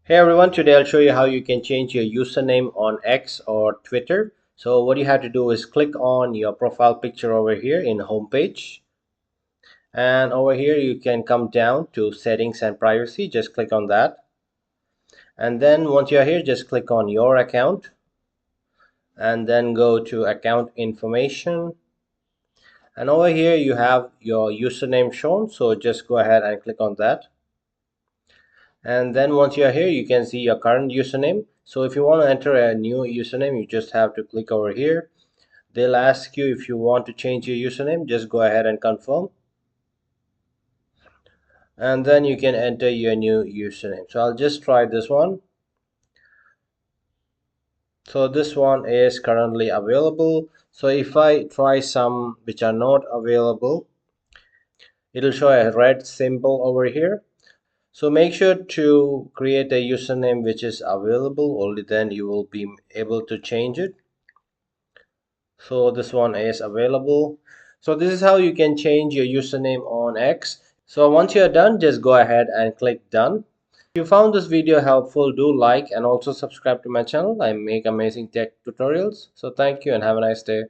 Hey everyone, today I'll show you how you can change your username on X or Twitter. So what you have to do is click on your profile picture over here in homepage. And over here you can come down to settings and privacy, just click on that. And then once you're here, just click on your account and then go to account information. And over here you have your username shown, so just go ahead and click on that. And then once you're here, you can see your current username. So if you want to enter a new username, you just have to click over here. They'll ask you if you want to change your username, just go ahead and confirm, and then you can enter your new username. So I'll just try this one. So this one is currently available. So if I try some which are not available, it'll show a red symbol over here. So make sure to create a username which is available, only then you will be able to change it. So this one is available. So this is how you can change your username on X. So once you're done, just go ahead and click done. If you found this video helpful, do like and also subscribe to my channel. I make amazing tech tutorials. So thank you and have a nice day.